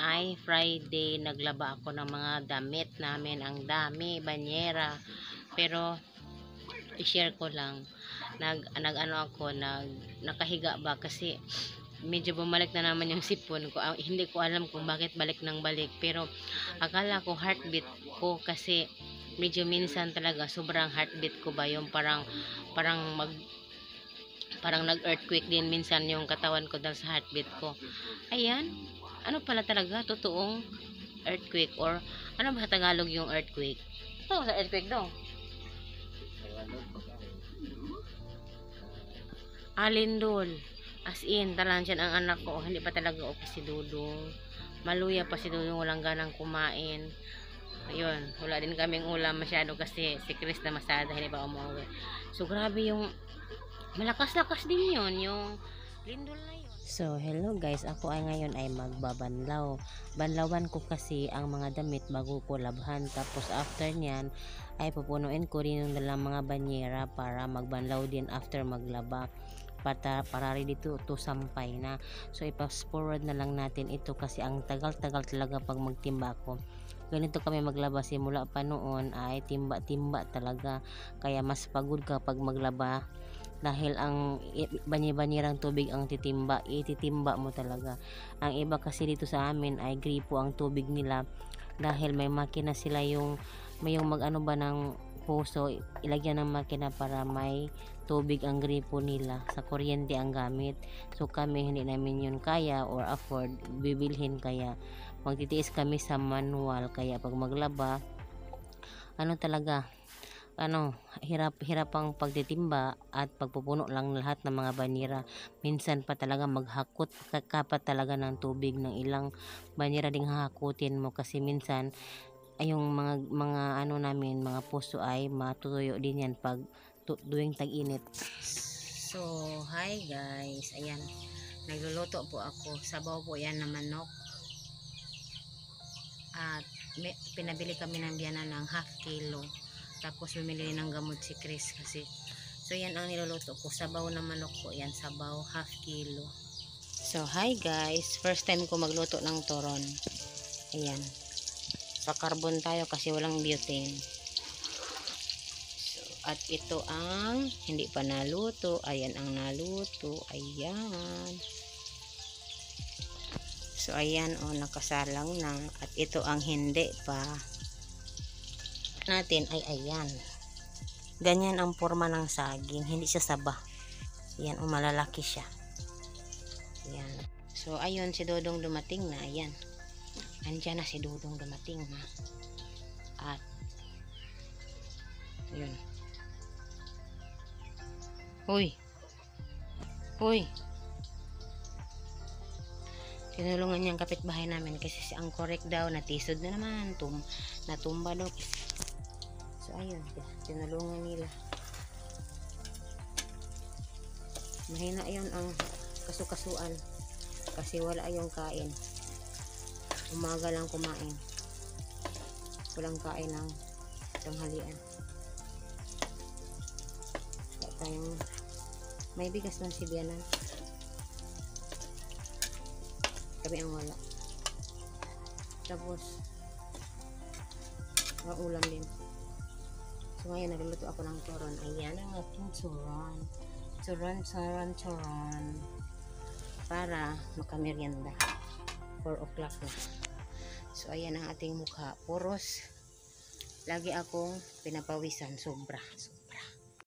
ay Friday. Naglaba ako ng mga damit namin. Ang dami, banyera. Pero i-share ko lang. Nakahiga ba kasi medyo bumalik na naman yung sipon ko. Hindi ko alam kung bakit balik ng balik. Pero akala ko heartbeat ko kasi medyo minsan talaga sobrang heartbeat ko ba yung parang nag-earthquake din minsan yung katawan ko dahil sa heartbeat ko. Ayan, ano pala talaga, totoong earthquake or ano ba sa Tagalog yung earthquake? Ito sa earthquake daw. Alindol. As in, talansiyan ang anak ko. Hindi pa talaga okay si Dudong. Maluya pa si Dudong, walang ganang kumain. Ayun, wala din kaming ulam masyado kasi si Chris na masada, hindi pa umuwi. So, grabe yung malakas-lakas din yun, yung lindol na yun. So, hello guys, ako ay ngayon ay magbabanlaw. Banlawan ko kasi ang mga damit bago ko labhan. Tapos after nyan, ay pupunuin ko rin yung dalang mga banyera para magbanlaw din after maglaba. Para dito to sampay na. So, i-fast forward na lang natin ito kasi ang tagal-tagal talaga pag magtimba ko. Ganito kami maglaba simula pa noon ay timba-timba talaga. Kaya mas pagod ka pag maglaba dahil ang banyerang tubig ang ititimba mo talaga. Ang iba kasi dito sa amin ay gripo ang tubig nila dahil may makina sila may mag-ano ba ng puso, ilagyan ng makina para may tubig ang gripo nila, sa kuryente ang gamit. So kami hindi namin yun kaya or afford bibilhin, kaya magtitiis kami sa manual. Kaya pag maglaba talaga hirap ang pagtitimba at pagpupuno lang lahat ng mga banyera. Minsan pa talaga maghakot kapat talaga ng tubig ng ilang banyera ding hahakutin mo kasi minsan ay yung mga namin mga puso ay matutuyo din yan pag tuwing tag-init. So hi guys, ayan, nagluluto po ako. Sabaw po yan na manok at pinabili kami ng biyanan ng half kilo. Tapos bumili ng gamot si Chris kasi. So yan ang niluluto ko, sabaw na manok po yan, sabaw half kilo. So hi guys, first time ko magluto ng turon. Ayan, sa carbon tayo kasi walang butane. So, at ito ang hindi pa naluto. Ayan ang naluto. Ayan. So ayan nakasalang na. At ito ang hindi pa natin ay ayan. Ganyan ang forma ng saging, hindi siya saba. Ayan, malalaki siya. Ayan. So ayun, si Dodong dumating na. Ayan, andyan na si Dodong dumating na. At ayun, huy, tinulungan niyang kapitbahay namin kasi si ang correct daw natisod na naman, natumba daw. So ayun, tinulungan nila. Mahina yun ang kasukasuan kasi wala yung kain. Umaga lang kumain, walang kain ng tanghalian. Kaya tayong may bigas ng sibianan, kami ang wala. Tapos mga ulam din. So ngayon nagluluto ako ng turon. Ayan ang aking turon. Turon. Para makamerienda. 4 o'clock na. So ayan ang ating mukha. Puros. Lagi akong pinapawisan. Sobra.